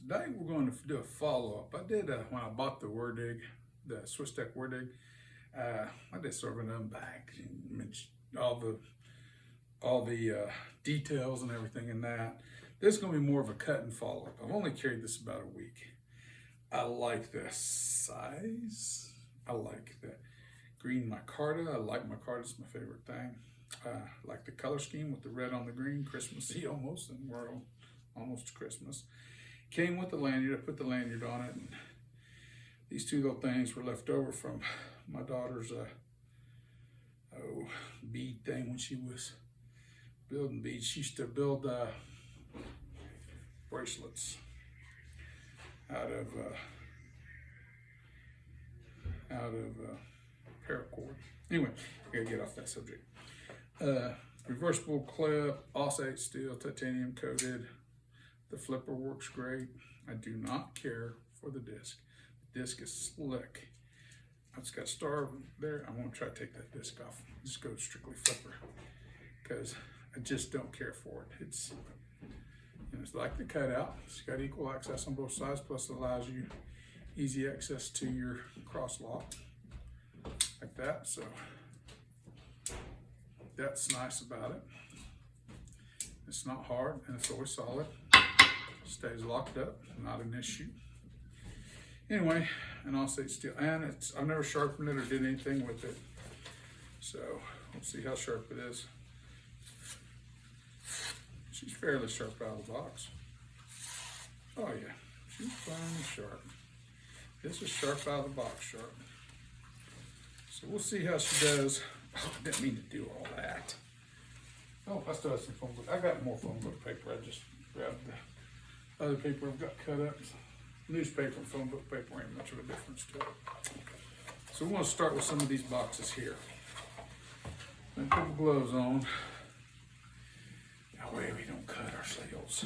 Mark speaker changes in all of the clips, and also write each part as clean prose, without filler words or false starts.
Speaker 1: Today we're going to do a follow-up. I did, when I bought the Wurdig, the Swiss Tech Wurdig, I did sort of an unbag, all the details and everything in that. This is going to be more of a cut and follow-up. I've only carried this about a week. I like the size. I like the green micarta. I like micarta, it's my favorite thing. I like the color scheme with the red on the green, Christmassy almost, and we're almost to Christmas. Came with the lanyard. I put the lanyard on it, and these two little things were left over from my daughter's bead thing when she was building beads. She used to build bracelets out of paracord. Anyway, I gotta get off that subject. Reversible clip, oscillate steel, titanium coated. The flipper works great. I do not care for the disc. The disc is slick. I've just got a star there. I'm gonna try to take that disc off. Just go strictly flipper because I just don't care for it. It's like the cutout. It's got equal access on both sides, plus it allows you easy access to your cross lock like that. So that's nice about it. It's not hard and it's always solid. Stays locked up, not an issue. Anyway, and oscillate steel, and I've never sharpened it or did anything with it. So we'll see how sharp it is. She's fairly sharp out of the box. Oh yeah, she's fine and sharp. This is sharp out of the box sharp. So we'll see how she does. Oh, I didn't mean to do all that. Oh, I still have some phone book. I got more phone book paper. I just grabbed the other paper I've got cut up. Newspaper and phone book paper ain't much of a difference to it. So we're going to start with some of these boxes here. Then put the gloves on. That way we don't cut ourselves.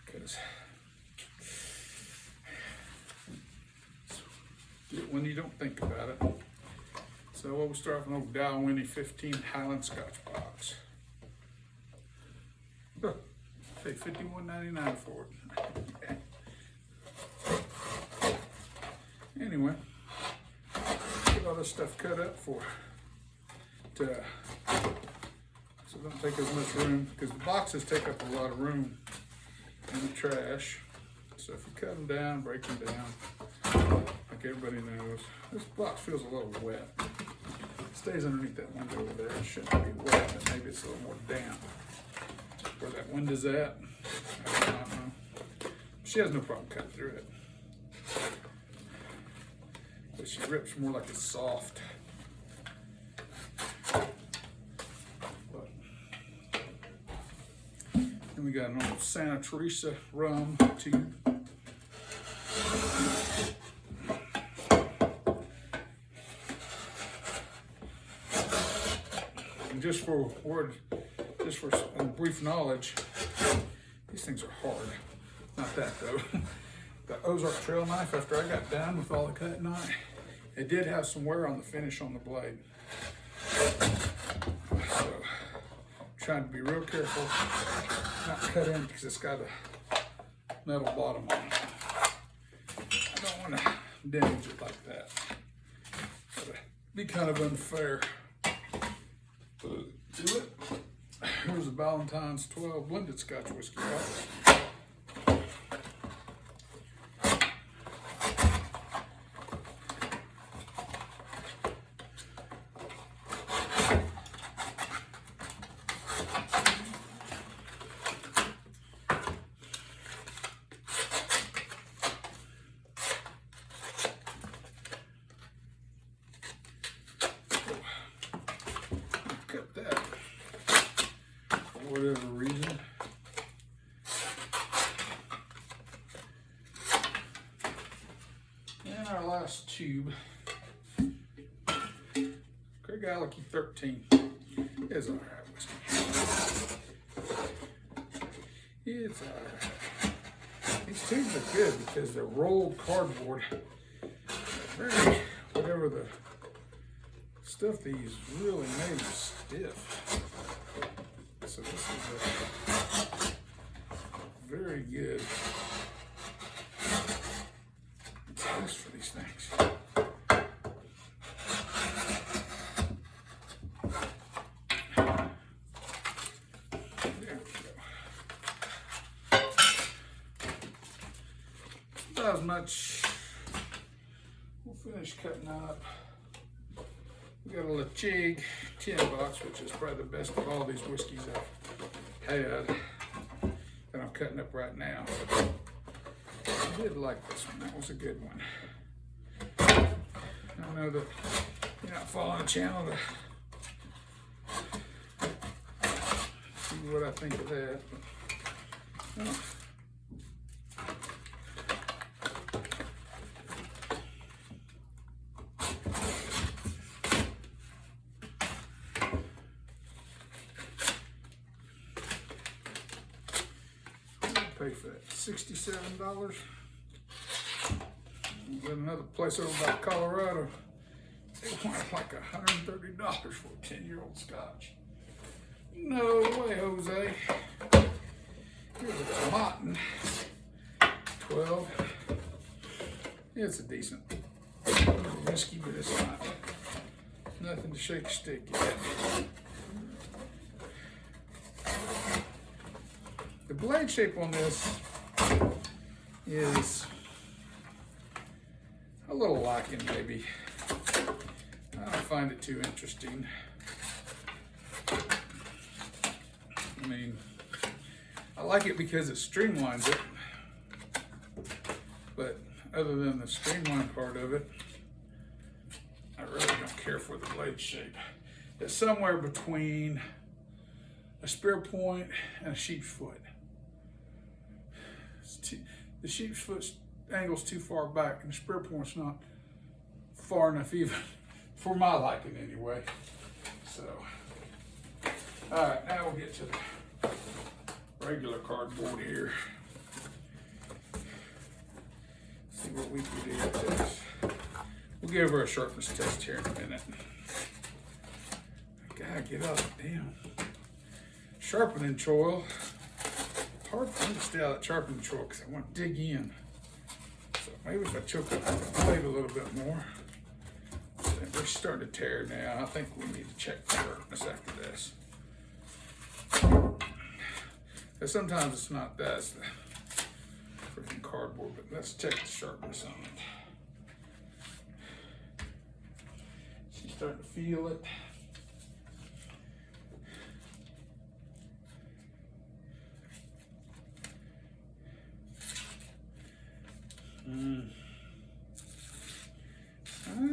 Speaker 1: Because when you don't think about it. So we'll start with an old Dow Winnie 15 Highland Scotch box. Pay $51.99 for it. Anyway, get all this stuff cut up so it don't take as much room, because the boxes take up a lot of room in the trash. So if you cut them down, break them down, like everybody knows, this box feels a little wet. It stays underneath that window over there. It shouldn't be wet, but maybe it's a little more damp. Where that window's at, I do not know. She has no problem cutting through it. But she rips more like it's soft. But then we got an old Santa Teresa rum tube. And just for brief knowledge, these things are hard. Not that though. The Ozark trail knife, after I got done with all the cutting on it, it did have some wear on the finish on the blade. So, trying to be real careful not cut in because it's got a metal bottom on it. I don't want to damage it like that. It'd be kind of unfair to it. Here's a Valentine's 12 blended Scotch whiskey box. Cut that for whatever reason. And our last tube, Craig Alecky 13, is alright whiskey. It's alright. These tubes are good because they're rolled cardboard. Whatever the stuff they use really made them stiff. So this is a very good about as much. We'll finish cutting up. We got a Lachig tin box, which is probably the best of all these whiskeys I've had that I'm cutting up right now. I did like this one. That was a good one. I know that you're not following the channel to see what I think of that. But, oh. Pay for that $67. Then another place over by Colorado, they want like $130 for a 10-year-old Scotch. No way, Jose. Here's a Tomatin, 12. It's a decent whiskey, but it's not nothing to shake a stick at. The blade shape on this is a little lacking, maybe. I don't find it too interesting. I mean, I like it because it streamlines it, but other than the streamline part of it, I really don't care for the blade shape. It's somewhere between a spear point and a sheep's foot. The sheep's foot angle's too far back, and the spear point's not far enough even for my liking anyway. So, all right, now we'll get to the regular cardboard here. See what we can do with this. We'll give her a sharpness test here in a minute. God, get up, damn. Sharpening choil. Hard for me to stay out of that sharpening choil because I want to dig in. So maybe if I choke up the blade a little bit more. We're starting to tear now. I think we need to check the sharpness after this. Because sometimes it's not that, it's the freaking cardboard, but let's check the sharpness on it. She's starting to feel it.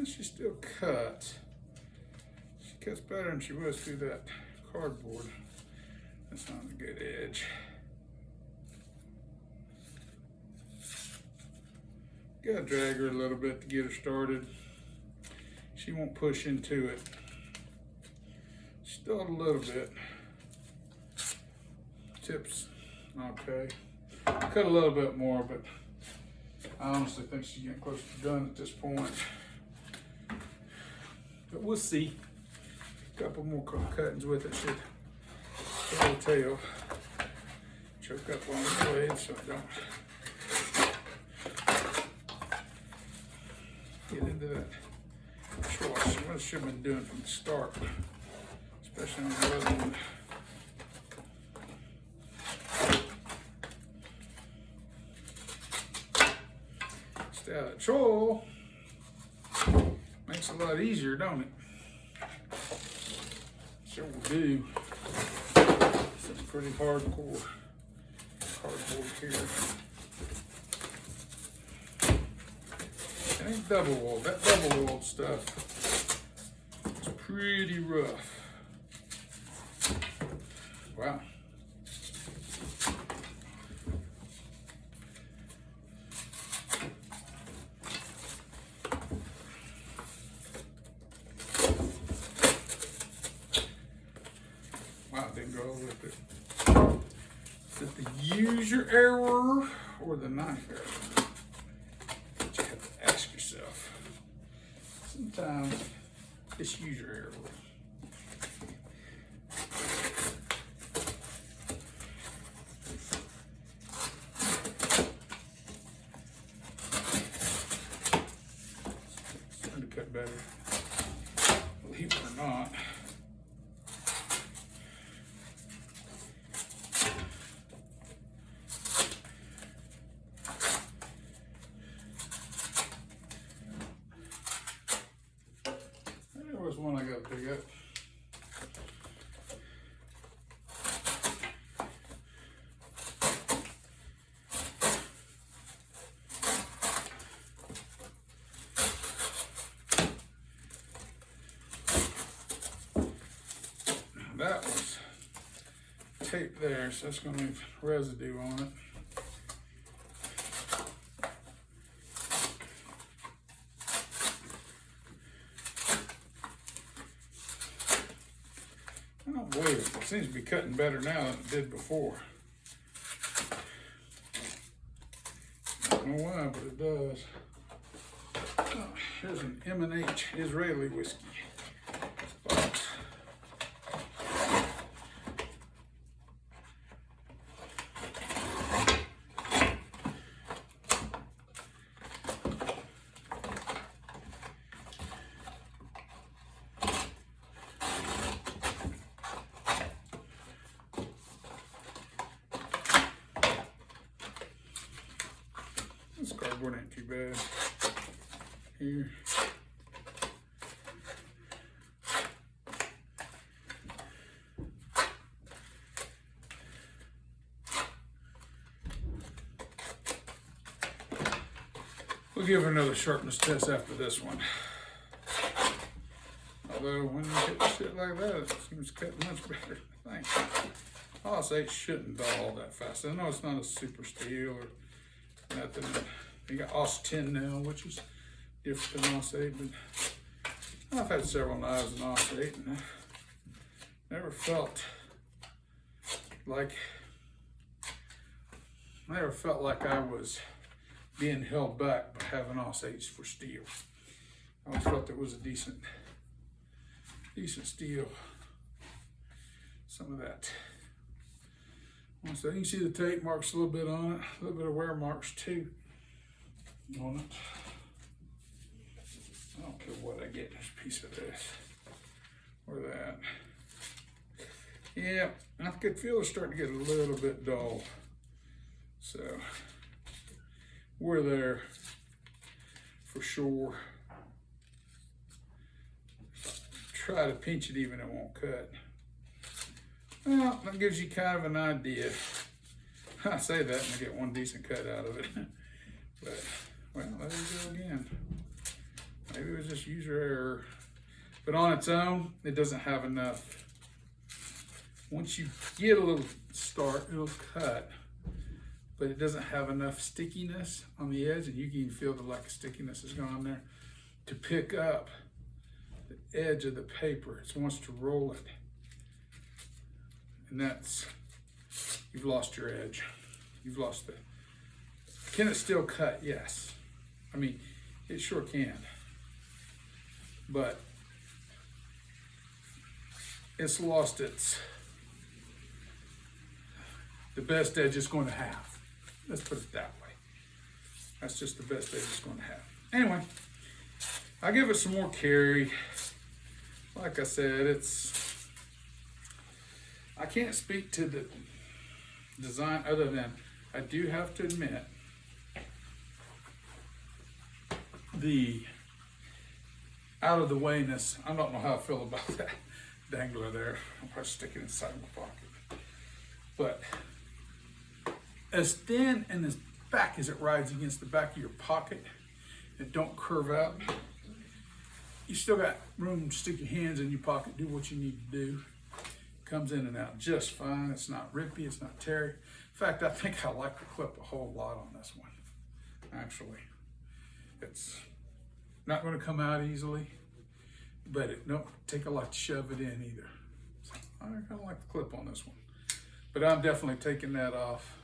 Speaker 1: She's still cut. She cuts better than she was through that cardboard. That's not a good edge. Gotta drag her a little bit to get her started. She won't push into it. Still a little bit. Tips, okay. Cut a little bit more, but I honestly think she's getting close to done at this point. But we'll see. A couple more cuttings with it should tail. Choke up on the blade so I don't get into that choice. What I should have been doing from the start, especially on the other one. Stay out of choil. Makes it a lot easier, don't it? Sure will do. Some pretty hardcore cardboard here. It ain't double walled. That double walled stuff is pretty rough. Wow. Is it the user error or the knife error? But you have to ask yourself. Sometimes it's user error. It's starting to cut better, believe it or not. tape there, so that's gonna leave residue on it. I don't believe it. It seems to be cutting better now than it did before. I don't know why, but it does. Oh, here's an M&H Israeli whiskey box. This cardboard ain't too bad. Here. We'll give her another sharpness test after this one. Although when you get shit like that, it seems to cut much better, I think. I'll say it shouldn't dull that fast. I know it's not a super steel or nothing. You got OS 10 now, which is different than OS 8, but I've had several knives in OS 8 and I never felt like I was being held back by having OS 8s for steel. I always felt it was a decent steel. Some of that. So you can see the tape marks a little bit on it, a little bit of wear marks too on it. I don't care what I get, this piece of this or that. Yeah, I could feel it starting to get a little bit dull. So we're there for sure. Try to pinch it even, it won't cut. Well, that gives you kind of an idea. I say that and I get one decent cut out of it. But, well, there you go again. Maybe it was just user error. But on its own, it doesn't have enough. Once you get a little start, it'll cut. But it doesn't have enough stickiness on the edge, and you can feel the lack of stickiness has gone there to pick up the edge of the paper. It wants to roll it. And that's, you've lost your edge. You've lost the, can it still cut? Yes. I mean, it sure can. But it's lost the best edge it's going to have. Let's put it that way. That's just the best edge it's going to have. Anyway, I'll give it some more carry. Like I said, I can't speak to the design other than I do have to admit the out of the wayness. I don't know how I feel about that dangler there. I'll probably stick it inside my pocket. But as thin and as back as it rides against the back of your pocket, it don't curve out. You still got room to stick your hands in your pocket, do what you need to do. Comes in and out just fine. It's not rippy, it's not teary. In fact, I think I like the clip a whole lot on this one, actually. It's not gonna come out easily, but it don't take a lot to shove it in either. So I kinda like the clip on this one. But I'm definitely taking that off.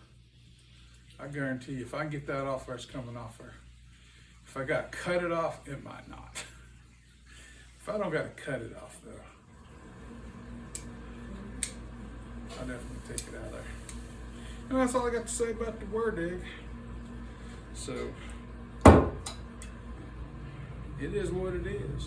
Speaker 1: I guarantee you, if I can get that off there, it's coming off there. If I gotta cut it off, it might not. If I don't gotta cut it off though, I'll definitely take it out of there. And that's all I got to say about the Wurdig. So, it is what it is.